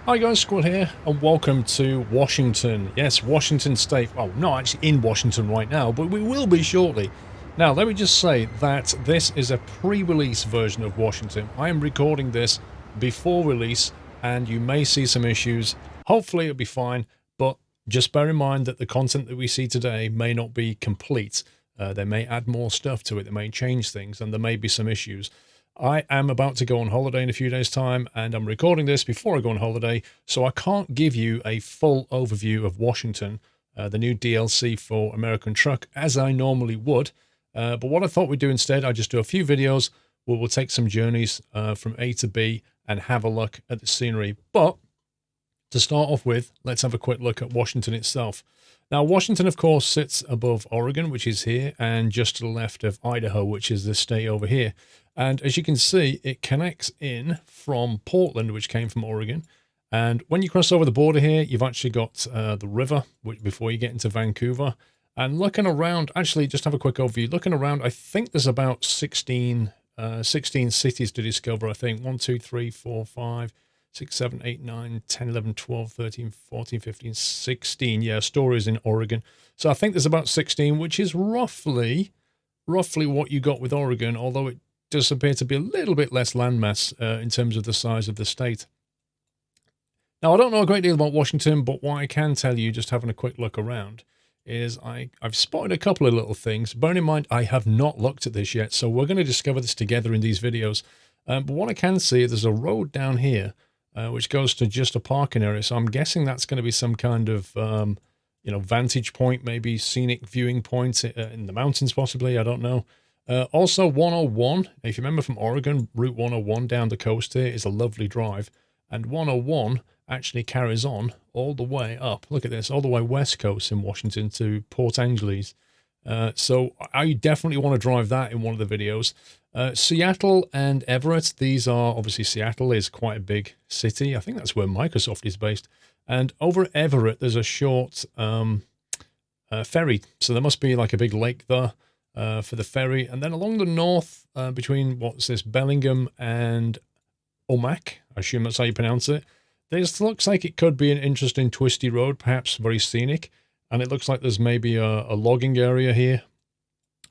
Hi guys, Squid here, and welcome to Washington. Yes, Washington State. Well, not actually in Washington right now, but we will be shortly. Now, let me just say that this is a pre-release version of Washington. I am recording this before release, and you may see some issues. Hopefully it'll be fine, but just bear in mind that the content that we see today may not be complete. They may add more stuff to it, they may change things, and there may be some issues. I am about to go on holiday in a few days' time, and I'm recording this before I go on holiday, so I can't give you a full overview of Washington, the new DLC for American Truck, as I normally would. But what I thought we'd do instead, I'd just do a few videos where we'll take some journeys from A to B and have a look at the scenery. But to start off with, let's have a quick look at Washington itself. Now, Washington, of course, sits above Oregon, which is here, and just to the left of Idaho, which is the state over here. And as you can see, it connects in from Portland, which came from Oregon. And when you cross over the border here, you've actually got the river before you get into Vancouver. And looking around, actually, just have a quick overview. Looking around, I think there's about 16 cities to discover, I think. 1, 2, 3, 4, 5, 6, 7, 8, 9, 10, 11, 12, 13, 14, 15, 16. Yeah, stories in Oregon. So I think there's about 16, which is roughly what you got with Oregon, although it does appear to be a little bit less landmass in terms of the size of the state. Now, I don't know a great deal about Washington, but what I can tell you, just having a quick look around, is I've spotted a couple of little things. Bearing in mind, I have not looked at this yet, so we're going to discover this together in these videos. But what I can see, there's a road down here which goes to just a parking area. So I'm guessing that's going to be some kind of, vantage point, maybe scenic viewing point in the mountains, possibly. I don't know. Also, 101, if you remember from Oregon, Route 101 down the coast here is a lovely drive. And 101 actually carries on all the way up. Look at this, all the way west coast in Washington to Port Angeles. So I definitely want to drive that in one of the videos. Seattle and Everett, these are obviously Seattle is quite a big city. I think that's where Microsoft is based. And over at Everett, there's a short ferry. So there must be like a big lake there for the ferry. And then along the north, between what's this, Bellingham and Omak, I assume that's how you pronounce it. This looks like it could be an interesting twisty road, perhaps very scenic. And it looks like there's maybe a logging area here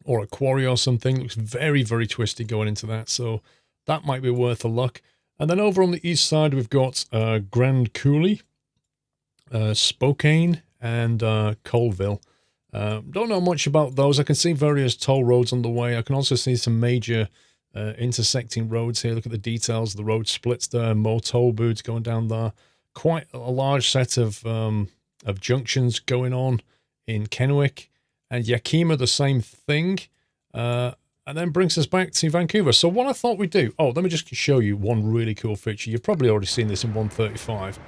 or a quarry or something. Looks very, very twisty going into that. So that might be worth a look. And then over on the east side, we've got Grand Coulee, Spokane, and Colville. Don't know much about those. I can see various toll roads on the way. I can also see some major intersecting roads here. Look at the details. The road splits there. More toll booths going down there. Quite a large set of junctions going on in Kennewick, and Yakima the same thing, and then brings us back to Vancouver. So what I thought we'd do, let me just show you one really cool feature. You've probably already seen this in 135,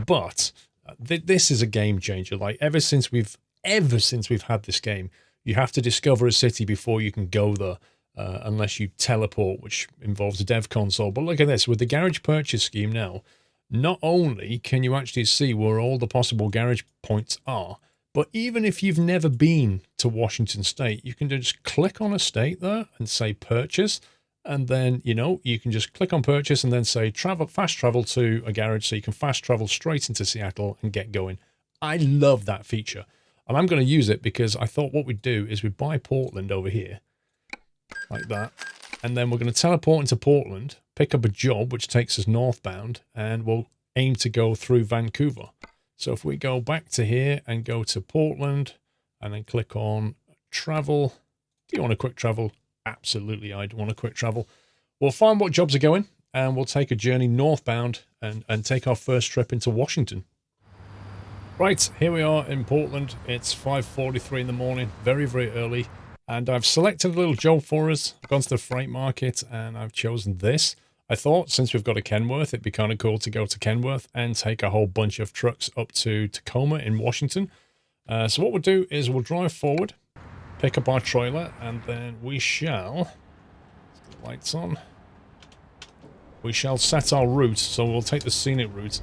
but this is a game changer. Like ever since we've had this game, you have to discover a city before you can go there, unless you teleport, which involves a dev console. But look at this, with the garage purchase scheme now, not only can you actually see where all the possible garage points are, but even if you've never been to Washington State, you can just click on a state there and say purchase. And then, you can just click on purchase and then say fast travel to a garage. So you can fast travel straight into Seattle and get going. I love that feature. And I'm going to use it because I thought what we'd do is we'd buy Portland over here like that. And then we're going to teleport into Portland, pick up a job, which takes us northbound, and we'll aim to go through Vancouver. So if we go back to here and go to Portland and then click on travel. Do you want a quick travel? Absolutely, I'd want a quick travel. We'll find what jobs are going and we'll take a journey northbound and take our first trip into Washington. Right, here we are in Portland. It's 5:43 in the morning, very, very early. And I've selected a little job for us. I've gone to the freight market and I've chosen this. I thought since we've got a Kenworth, it'd be kind of cool to go to Kenworth and take a whole bunch of trucks up to Tacoma in Washington. So what we'll do is we'll drive forward, pick up our trailer, and then we shall, let's get the lights on, we shall set our route. So we'll take the scenic route.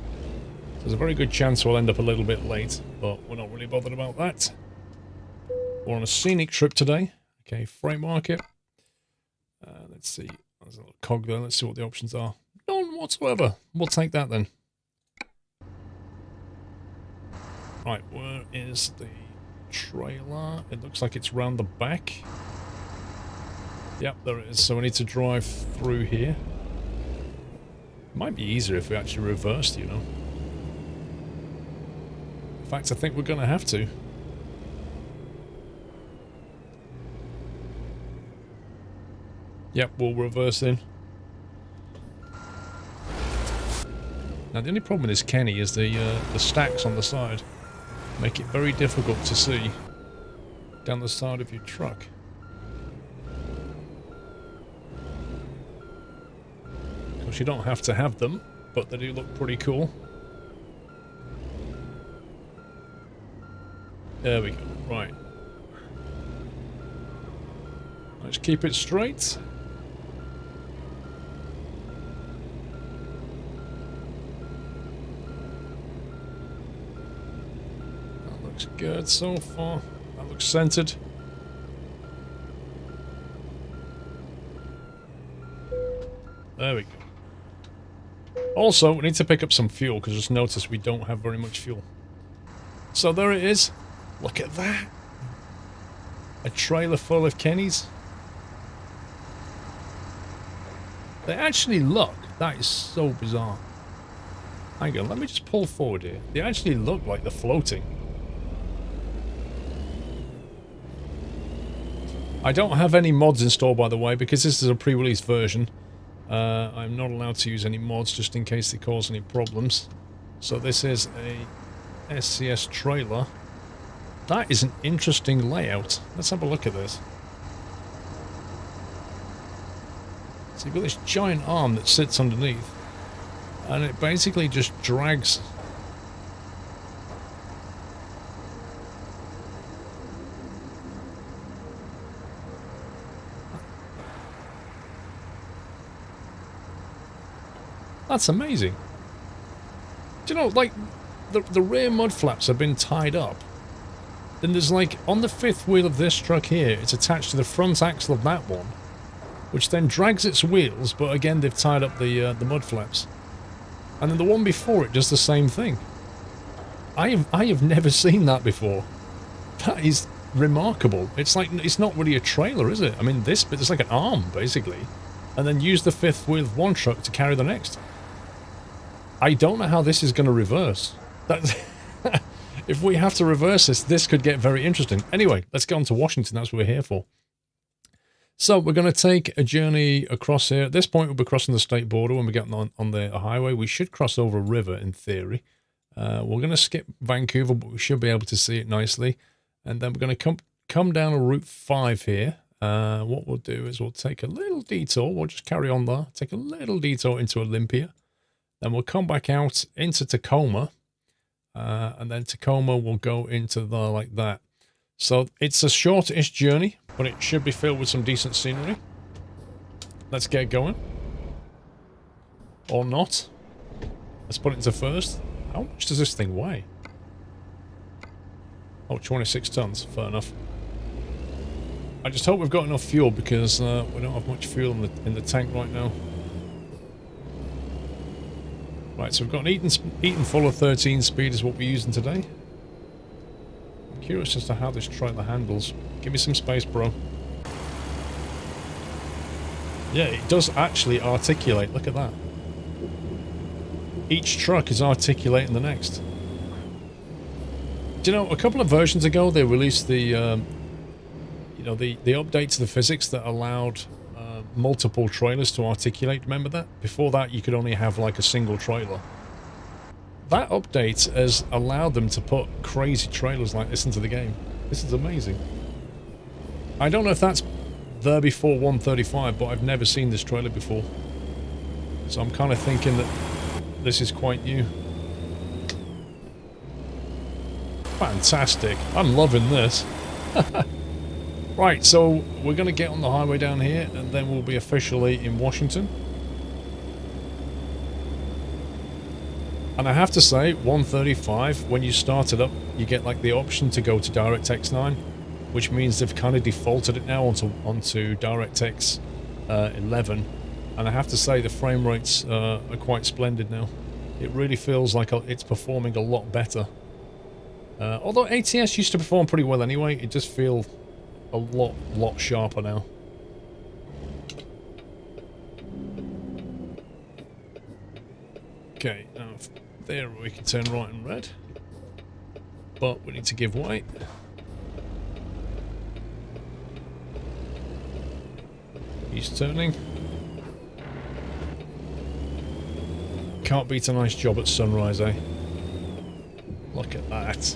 There's a very good chance we'll end up a little bit late, but we're not really bothered about that. We're on a scenic trip today. Okay, freight market. Let's see. There's a little cog there. Let's see what the options are. None whatsoever. We'll take that then. Right, where is the trailer? It looks like it's round the back. Yep, there it is. So we need to drive through here. It might be easier if we actually reversed, you know. In fact, I think we're going to have to. Yep, we'll reverse in. Now, the only problem with this Kenny is the stacks on the side make it very difficult to see down the side of your truck. Of course, you don't have to have them, but they do look pretty cool. There we go. Right. Let's keep it straight. That looks good so far. That looks centered. There we go. Also, we need to pick up some fuel because just notice we don't have very much fuel. So there it is. Look at that. A trailer full of Kennys. They actually look. That is so bizarre. Hang on, let me just pull forward here. They actually look like they're floating. I don't have any mods installed, by the way, because this is a pre-release version. I'm not allowed to use any mods just in case they cause any problems. So this is a SCS trailer. That is an interesting layout. Let's have a look at this. So you've got this giant arm that sits underneath, and it basically just drags. That's amazing. Do you know, like, the rear mud flaps have been tied up. Then there's, like, on the fifth wheel of this truck here, it's attached to the front axle of that one, which then drags its wheels, but again, they've tied up the mud flaps. And then the one before it does the same thing. I have never seen that before. That is remarkable. It's like, it's not really a trailer, is it? I mean, this bit is like an arm, basically. And then use the fifth wheel of one truck to carry the next. I don't know how this is going to reverse. That's if we have to reverse this, this could get very interesting. Anyway, let's get on to Washington. That's what we're here for. So we're going to take a journey across here. At this point, we'll be crossing the state border when we get on the highway. We should cross over a river in theory. We're going to skip Vancouver, but we should be able to see it nicely. And then we're going to come down a Route 5 here. What we'll do is we'll take a little detour. We'll just carry on there. Take a little detour into Olympia. Then we'll come back out into Tacoma. And then Tacoma will go into there like that. So it's a shortish journey, but it should be filled with some decent scenery. Let's get going. Or not. Let's put it into first. How much does this thing weigh? Oh, 26 tons. Fair enough. I just hope we've got enough fuel because we don't have much fuel in the tank right now. Right, so we've got an Eaton Fuller 13 speed is what we're using today. I'm curious as to how this trailer handles. Give me some space, bro. Yeah, it does actually articulate. Look at that. Each truck is articulating the next. Do you know, a couple of versions ago they released the, you know, the update to the physics that allowed multiple trailers to articulate. Remember that? Before that, you could only have like a single trailer. That update has allowed them to put crazy trailers like this into the game. This is amazing. I don't know if that's there before 135, but I've never seen this trailer before. So I'm kind of thinking that this is quite new. Fantastic. I'm loving this. Right, so we're going to get on the highway down here, and then we'll be officially in Washington. And I have to say, 135, when you start it up, you get like the option to go to DirectX 9, which means they've kind of defaulted it now onto DirectX 11. And I have to say, the frame rates are quite splendid now. It really feels like it's performing a lot better. Although ATS used to perform pretty well anyway, it does feel a lot sharper now. Okay, now there we can turn right and red. But we need to give way. He's turning. Can't beat a nice job at sunrise, eh? Look at that.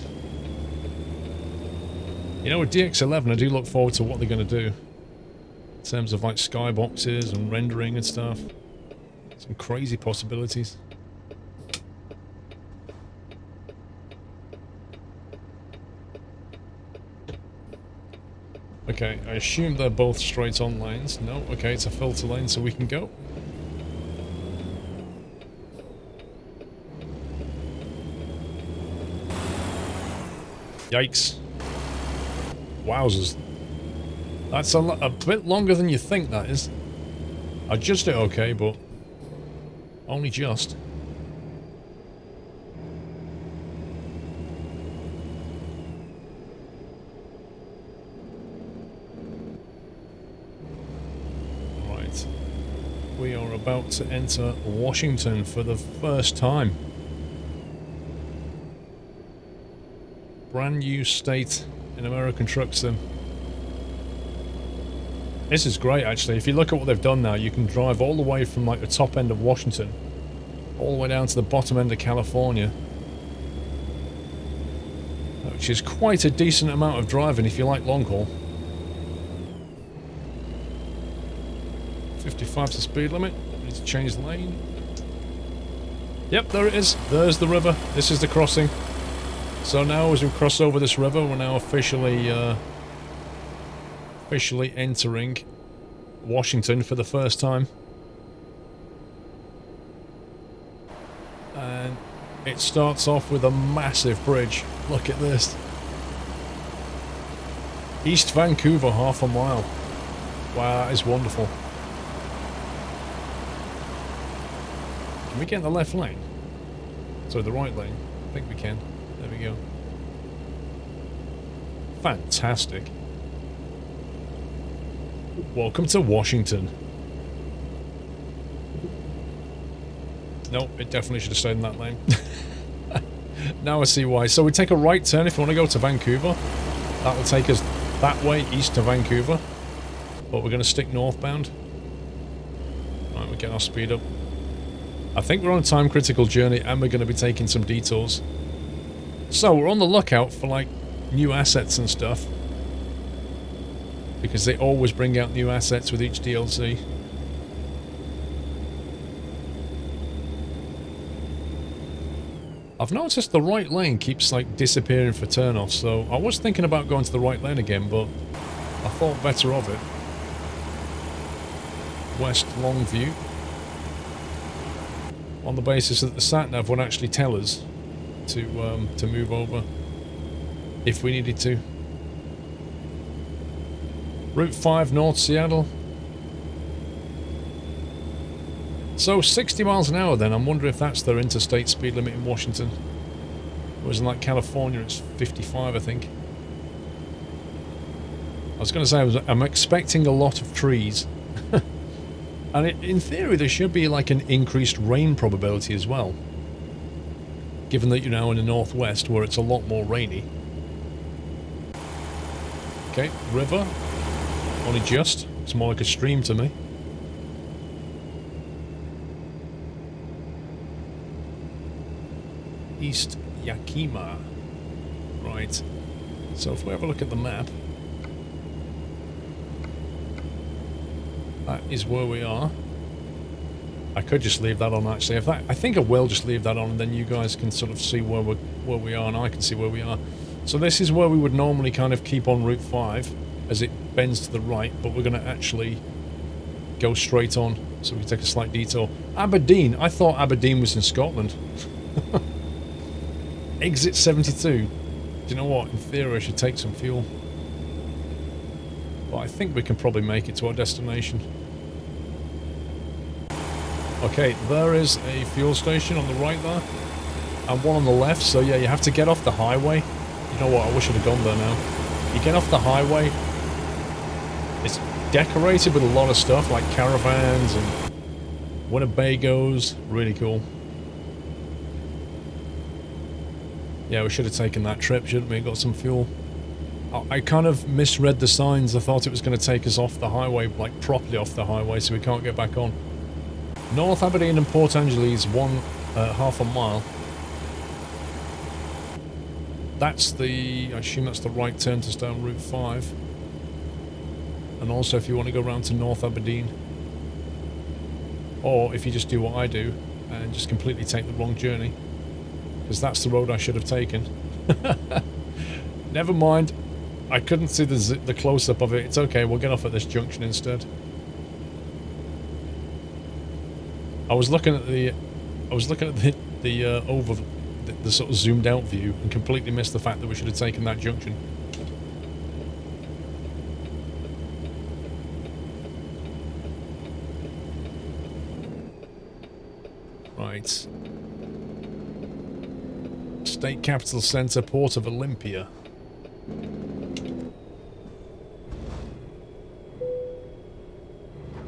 You know, with DX11, I do look forward to what they're going to do. In terms of, like, skyboxes and rendering and stuff. Some crazy possibilities. Okay, I assume they're both straight on lanes. No, okay, it's a filter lane, so we can go. Yikes. Wowzers. That's a bit longer than you think, that is. I judged it okay, but only just. Right. We are about to enter Washington for the first time. Brand new state in American Truck Sim. This is great, actually. If you look at what they've done now, you can drive all the way from like the top end of Washington all the way down to the bottom end of California, which is quite a decent amount of driving if you like long haul. 55's the speed limit. Need to change the lane. Yep, there it is. There's the river. This is the crossing. So now as we cross over this river, we're now officially entering Washington for the first time. And it starts off with a massive bridge. Look at this. East Vancouver, half a mile. Wow, that is wonderful. Can we get in the left lane? Sorry, the right lane. I think we can. There we go. Fantastic. Welcome to Washington. Nope, it definitely should have stayed in that lane. Now I see why. So we take a right turn if we want to go to Vancouver. That will take us that way, east to Vancouver. But we're going to stick northbound. Right, we're getting our speed up. I think we're on a time-critical journey and we're going to be taking some detours. So we're on the lookout for like new assets and stuff, because they always bring out new assets with each DLC. I've noticed the right lane keeps like disappearing for turn-offs, so I was thinking about going to the right lane again, but I thought better of it. West Longview. On the basis that the sat-nav would actually tell us to move over if we needed to. Route 5 North Seattle. So 60 miles an hour then. I'm wondering if that's their interstate speed limit in Washington. Whereas in like California it's 55, I think. I was going to say I'm expecting a lot of trees. And in theory there should be like an increased rain probability as well. Given that you're now in the northwest where it's a lot more rainy. Okay, river. Only just. It's more like a stream to me. East Yakima. Right. So if we have a look at the map, that is where we are. I could just leave that on actually. I think I will just leave that on, and then you guys can sort of see where we are, and I can see where we are. So this is where we would normally kind of keep on Route 5 as it bends to the right, but we're going to actually go straight on, so we take a slight detour. Aberdeen. I thought Aberdeen was in Scotland. Exit 72. Do you know what? In theory, I should take some fuel. But I think we can probably make it to our destination. Okay, there is a fuel station on the right there, and one on the left, so yeah, you have to get off the highway You know what? I wish I'd have gone there now. You get off the highway. It's decorated with a lot of stuff like caravans and Winnebagos. Really cool. Yeah, we should have taken that trip, shouldn't we? Got some fuel. I kind of misread the signs. I thought it was going to take us off the highway, like properly off the highway, so we can't get back on. North Aberdeen and Port Angeles, half a mile. That's the, I assume that's the right turn to stay on Route 5. And also if you want to go around to North Aberdeen. Or if you just do what I do and just completely take the wrong journey. Because that's the road I should have taken. Never mind. I couldn't see the close-up of it. It's okay, we'll get off at this junction instead. I was looking at the sort of zoomed out view and completely missed the fact that we should have taken that junction. Right. State Capital Center, Port of Olympia.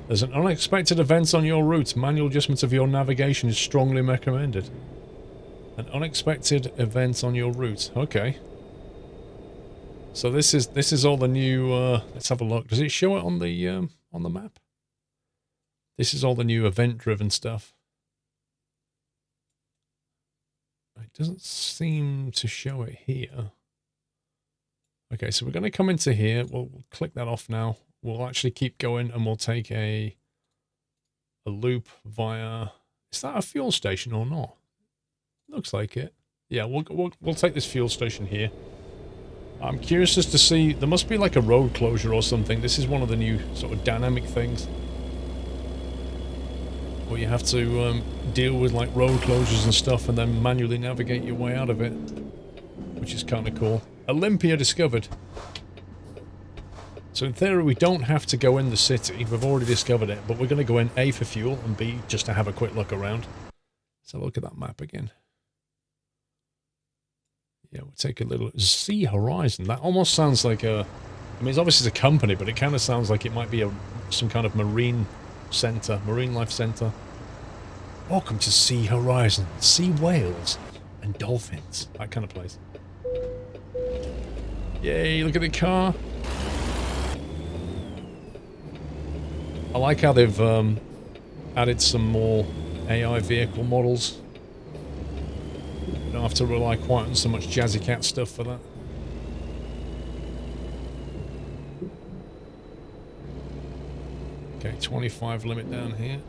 There's an unexpected event on your route. Manual adjustment of your navigation is strongly recommended. An unexpected event on your route. Okay. So this is all the new. Let's have a look. Does it show it on the map? This is all the new event-driven stuff. It doesn't seem to show it here. Okay, so we're going to come into here. We'll click that off now. We'll actually keep going and we'll take a loop via... Is that a fuel station or not? Looks like it. Yeah, we'll take this fuel station here. I'm curious as to see... There must be like a road closure or something. This is one of the new sort of dynamic things. Where you have to deal with like road closures and stuff and then manually navigate your way out of it. Which is kind of cool. Olympia discovered. So in theory we don't have to go in the city. We've already discovered it. But we're going to go in A for fuel and B just to have a quick look around. Let's have a look at that map again. Yeah, we'll take a little... Sea Horizon. That almost sounds like a... I mean, it's obviously a company, but it kind of sounds like it might be some kind of marine center, marine life center. Welcome to Sea Horizon. Sea whales and dolphins. That kind of place. Yay, look at the car. I like how they've added some more AI vehicle models. You don't have to rely quite on so much Jazzy Cat stuff for that. Okay, 25 limit down here.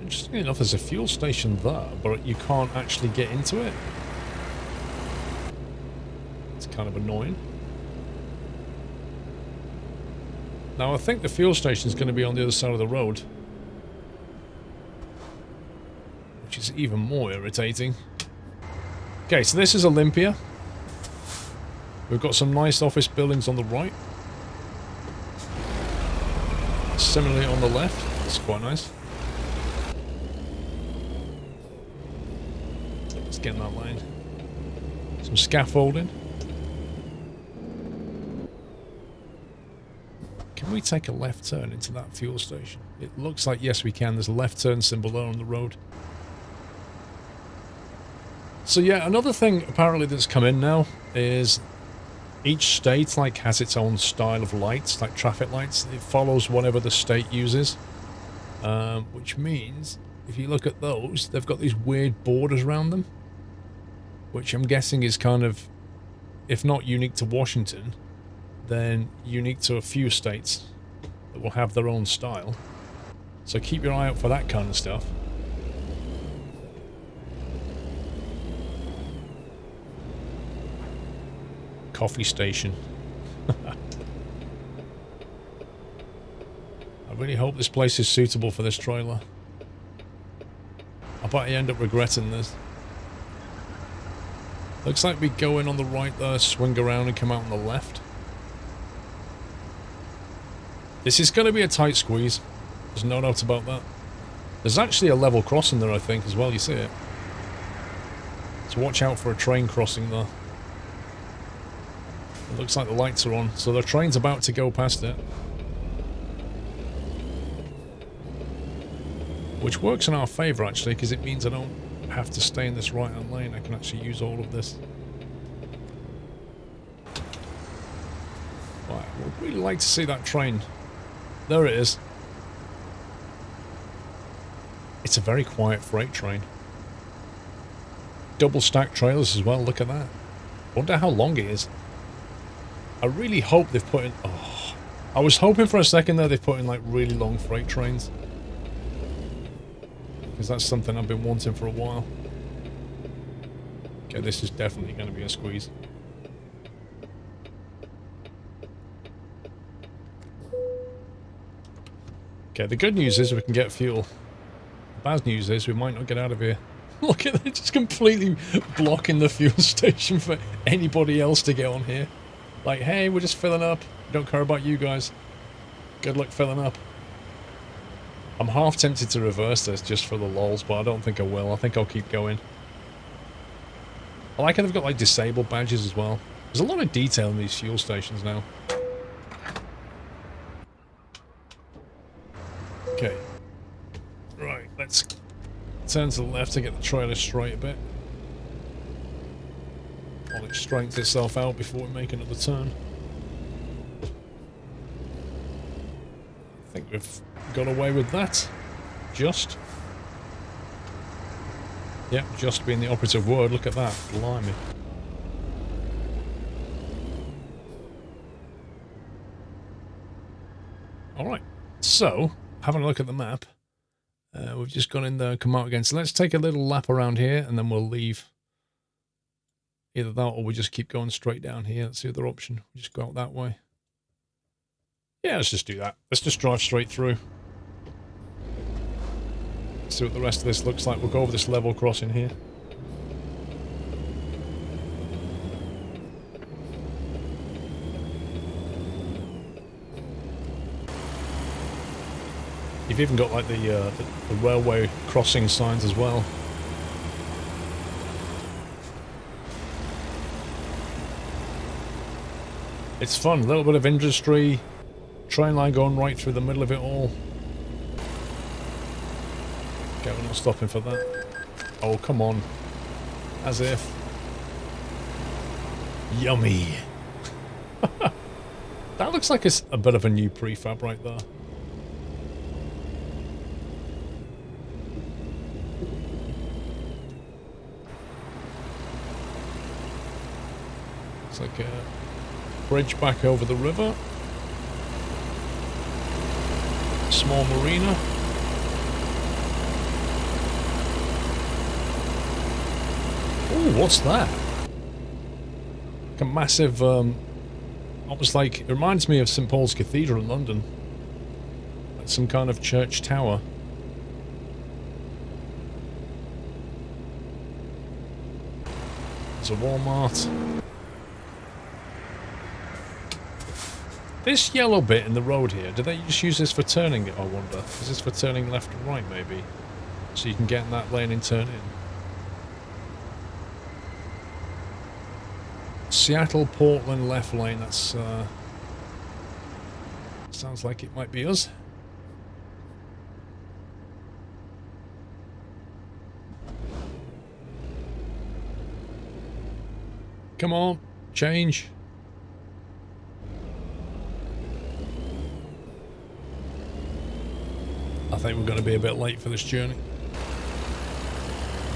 Interestingly enough, there's a fuel station there, but you can't actually get into it. It's kind of annoying. Now, I think the fuel station is going to be on the other side of the road. Which is even more irritating. Okay, so this is Olympia. We've got some nice office buildings on the right. Similarly on the left. It's quite nice. Let's get in that lane. Some scaffolding. Can we take a left turn into that fuel station? It looks like yes we can. There's a left turn symbol there on the road. So yeah, another thing apparently that's come in now is each state like has its own style of lights, like traffic lights. It follows whatever the state uses, which means if you look at those, they've got these weird borders around them, which I'm guessing is kind of, if not unique to Washington, then unique to a few states that will have their own style. So keep your eye out for that kind of stuff. Coffee station. I really hope this place is suitable for this trailer. I bet I end up regretting this. Looks like we go in on the right there, swing around and come out on the left. This is going to be a tight squeeze. There's no doubt about that. There's actually a level crossing there, I think, as well. You see it? So watch out for a train crossing there. It looks like the lights are on, so the train's about to go past it. Which works in our favour actually, because it means I don't have to stay in this right-hand lane. I can actually use all of this. Right, I would really like to see that train. There it is. It's a very quiet freight train. Double stack trailers as well, look at that. Wonder how long it is. I really hope they've put in... Oh, I was hoping for a second there they've put in like really long freight trains. Because that's something I've been wanting for a while. Okay, this is definitely going to be a squeeze. Okay, the good news is we can get fuel. The bad news is we might not get out of here. Look at it, just completely blocking the fuel station for anybody else to get on here. Like, hey, we're just filling up. We don't care about you guys. Good luck filling up. I'm half tempted to reverse this just for the lols, but I don't think I will. I think I'll keep going. I like how they've got like disabled badges as well. There's a lot of detail in these fuel stations now. Okay. Right, let's turn to the left to get the trailer straight a bit. While it straightens itself out before we make another turn. I think we've got away with that. Just. Yep, just being the operative word. Look at that. Blimey. Alright, so, having a look at the map. We've just gone in there and come out again. So let's take a little lap around here and then we'll leave. Either that or we just keep going straight down here. That's the other option. We just go out that way. Yeah, let's just do that. Let's just drive straight through. See what the rest of this looks like. We'll go over this level crossing here. You've even got like the railway crossing signs as well. It's fun, a little bit of industry, train line going right through the middle of it all. Okay, we're not stopping for that. Oh, come on. As if. Yummy. That looks like it's a bit of a new prefab right there. It's like a bridge back over the river. Small marina. Ooh, what's that? Like a massive, almost like, it reminds me of St. Paul's Cathedral in London. Like some kind of church tower. There's a Walmart. This yellow bit in the road here, do they just use this for turning it, I wonder? Is this for turning left and right, maybe? So you can get in that lane and turn in. Seattle, Portland, left lane, that's, sounds like it might be us. Come on, change. I think we're going to be a bit late for this journey.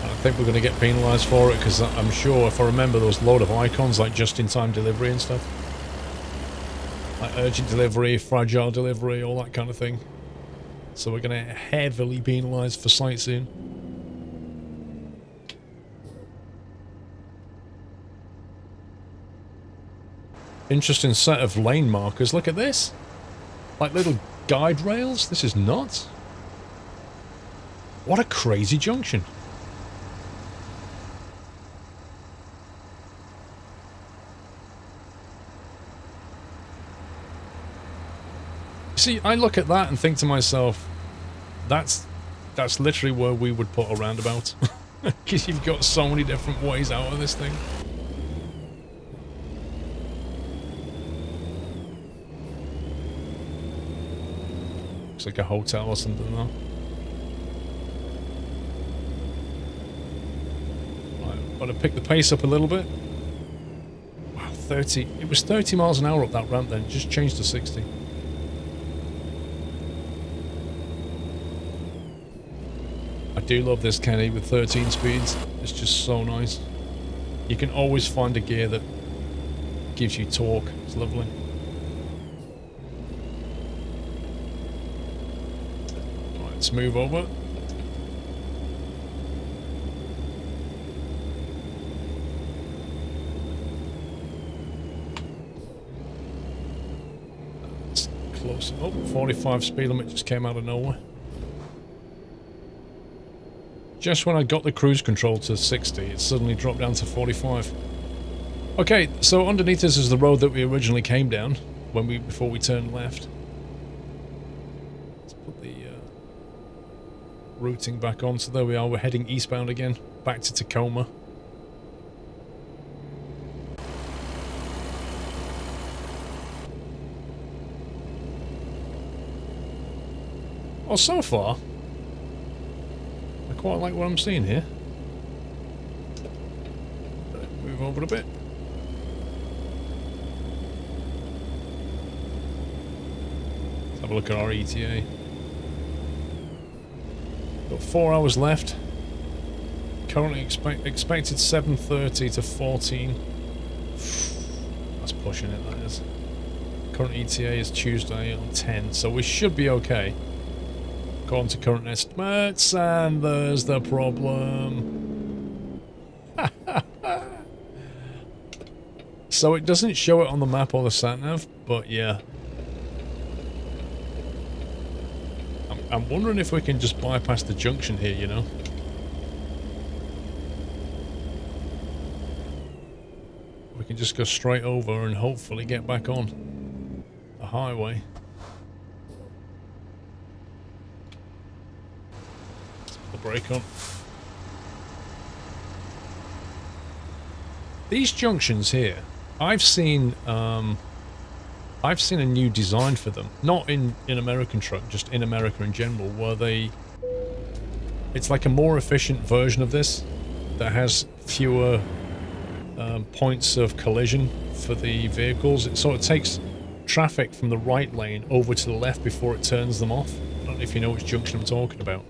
I think we're going to get penalised for it because I'm sure, if I remember, there was a load of icons like just-in-time delivery and stuff. Like urgent delivery, fragile delivery, all that kind of thing. So we're going to get heavily penalised for sightseeing. Interesting set of lane markers. Look at this. Like little guide rails. This is nuts. What a crazy junction. See, I look at that and think to myself, that's literally where we would put a roundabout. Because you've got so many different ways out of this thing. Looks like a hotel or something though. Right, gotta pick the pace up a little bit. Wow, 30. It was 30 miles an hour up that ramp then, it just changed to 60. I do love this Kenny with 13 speeds. It's just so nice. You can always find a gear that gives you torque. It's lovely. Right, let's move over. That's close. Oh, 45 speed limit just came out of nowhere. Just when I got the cruise control to 60, it suddenly dropped down to 45. Okay, so underneath us is the road that we originally came down before we turned left. Let's put the routing back on. So there we are. We're heading eastbound again, back to Tacoma. Well, so far, I quite like what I'm seeing here. Move over a bit. Let's have a look at our ETA. Got 4 hours left. Currently expected 7:30 to 14. That's pushing it, that is. Current ETA is Tuesday on 10, so we should be okay. According to current estimates, and there's the problem. So it doesn't show it on the map or the sat-nav, but yeah. I'm wondering if we can just bypass the junction here, you know? We can just go straight over and hopefully get back on the highway. Brake on. These junctions here, I've seen a new design for them, not in American truck, just in America in general, where it's like a more efficient version of this that has fewer points of collision for the vehicles. It sort of takes traffic from the right lane over to the left before it turns them off. I don't know if you know which junction I'm talking about.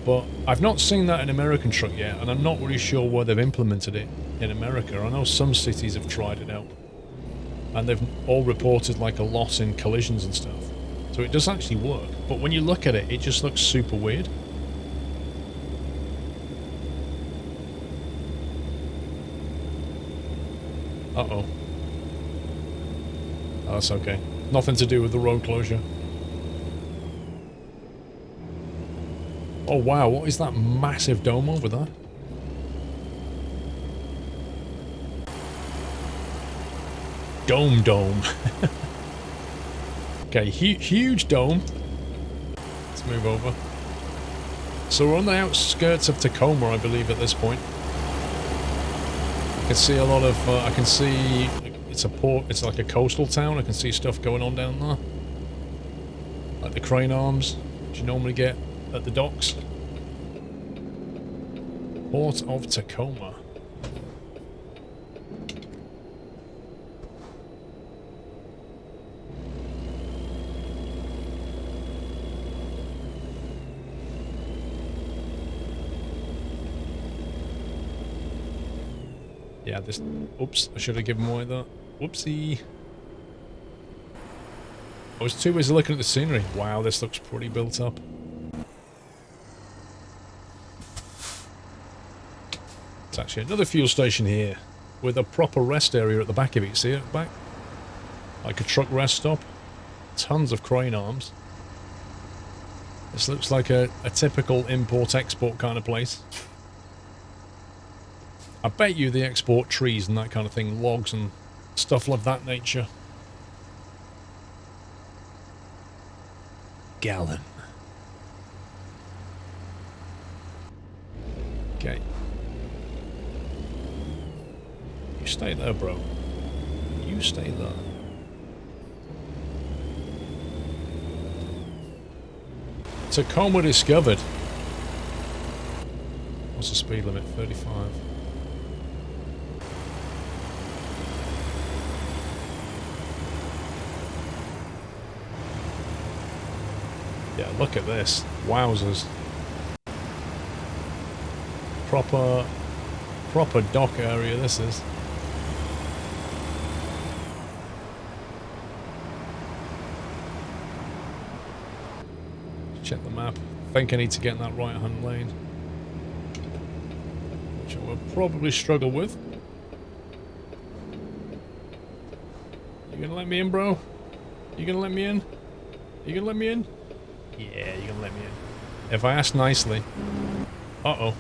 But I've not seen that in American truck yet, and I'm not really sure where they've implemented it in America. I know some cities have tried it out, and they've all reported like a loss in collisions and stuff. So it does actually work, but when you look at it, it just looks super weird. Uh-oh. Oh, that's okay. Nothing to do with the road closure. Oh wow, what is that massive dome over there? Dome. Okay, huge dome. Let's move over. So we're on the outskirts of Tacoma, I believe, at this point. I can see a lot of, I can see, it's a port, it's like a coastal town. I can see stuff going on down there. Like the crane arms, which you normally get at the docks. Port of Tacoma. Yeah, this... Oops, I should have given away that. Whoopsie. I was too busy looking at the scenery. Wow, this looks pretty built up. It's actually another fuel station here, with a proper rest area at the back of it. See it at the back? Like a truck rest stop. Tons of crane arms. This looks like a typical import-export kind of place. I bet you they export trees and that kind of thing, logs and stuff of that nature. Gallon. Okay. You stay there, bro. You stay there. Tacoma discovered. What's the speed limit? 35. Yeah, look at this. Wowzers. Proper dock area this is. Check the map. I think I need to get in that right-hand lane, which I will probably struggle with. You gonna let me in, bro? You gonna let me in? You gonna let me in? Yeah, you're gonna let me in. If I ask nicely. Uh-oh.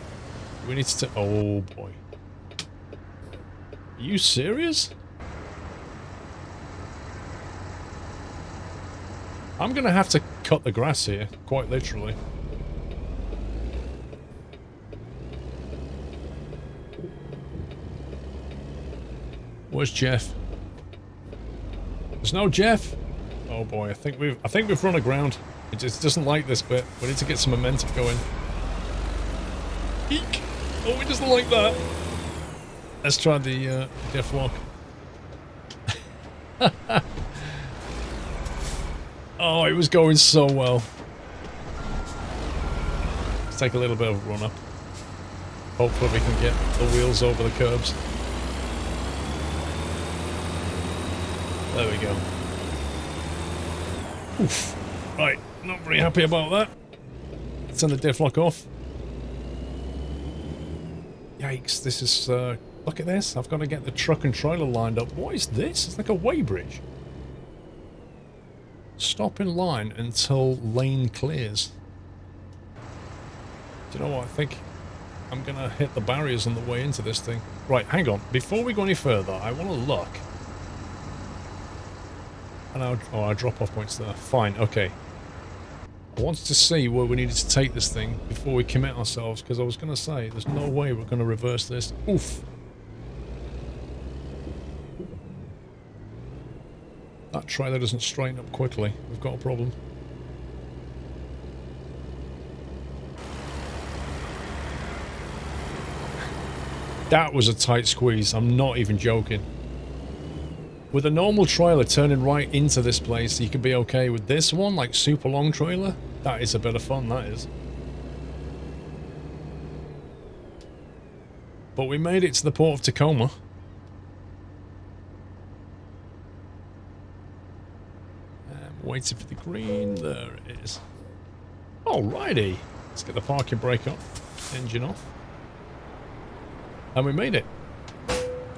We need to... Oh, boy. Are you serious? I'm gonna have to cut the grass here, quite literally. Where's Jeff? There's no Jeff. Oh boy, I think we've run aground. It just doesn't like this bit. We need to get some momentum going. Eek! Oh, it doesn't like that. Let's try the diff lock. Oh, it was going so well. Let's take a little bit of a run up. Hopefully we can get the wheels over the curbs. There we go. Oof. Right, not very happy about that. Let's turn the diff lock off. Yikes, this is... look at this. I've got to get the truck and trailer lined up. What is this? It's like a weighbridge. Stop in line until lane clears. Do you know what? I think I'm going to hit the barriers on the way into this thing. Right, hang on. Before we go any further, I want to look. And our drop-off point's there. Fine, okay. I wanted to see where we needed to take this thing before we commit ourselves, because I was going to say, there's no way we're going to reverse this. Oof. That trailer doesn't straighten up quickly. We've got a problem. That was a tight squeeze. I'm not even joking. With a normal trailer turning right into this place, you could be okay. With this one, like super long trailer, that is a bit of fun, that is. But we made it to the Port of Tacoma. Waiting for the green. There it is. Alrighty. Let's get the parking brake on. Engine off. And we made it.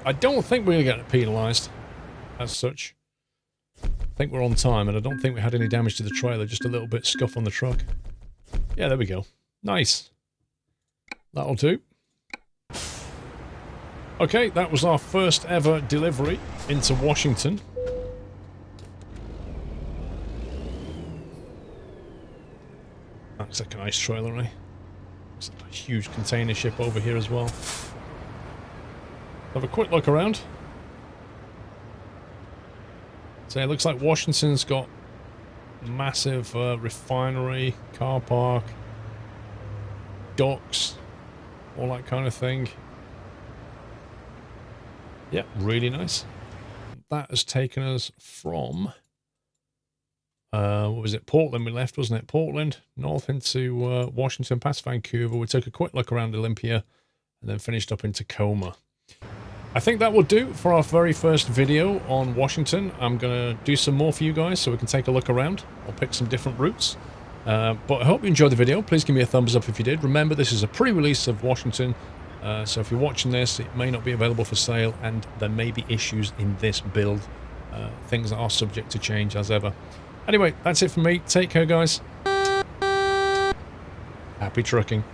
I don't think we're going to get penalised as such. I think we're on time, and I don't think we had any damage to the trailer. Just a little bit scuff on the truck. Yeah, there we go. Nice. That'll do. Okay, that was our first ever delivery into Washington. Looks like a nice trailer, eh? Looks like a huge container ship over here as well. Have a quick look around. So it looks like Washington's got massive refinery, car park, docks, all that kind of thing. Yeah, really nice. That has taken us from... what was it? Portland we left, wasn't it? Portland, north into Washington, past Vancouver. We took a quick look around Olympia and then finished up in Tacoma. I think that will do for our very first video on Washington. I'm going to do some more for you guys so we can take a look around. I'll pick some different routes. But I hope you enjoyed the video. Please give me a thumbs up if you did. Remember, this is a pre-release of Washington. So if you're watching this, it may not be available for sale and there may be issues in this build. Things that are subject to change as ever. Anyway, that's it from me. Take care, guys. Happy trucking.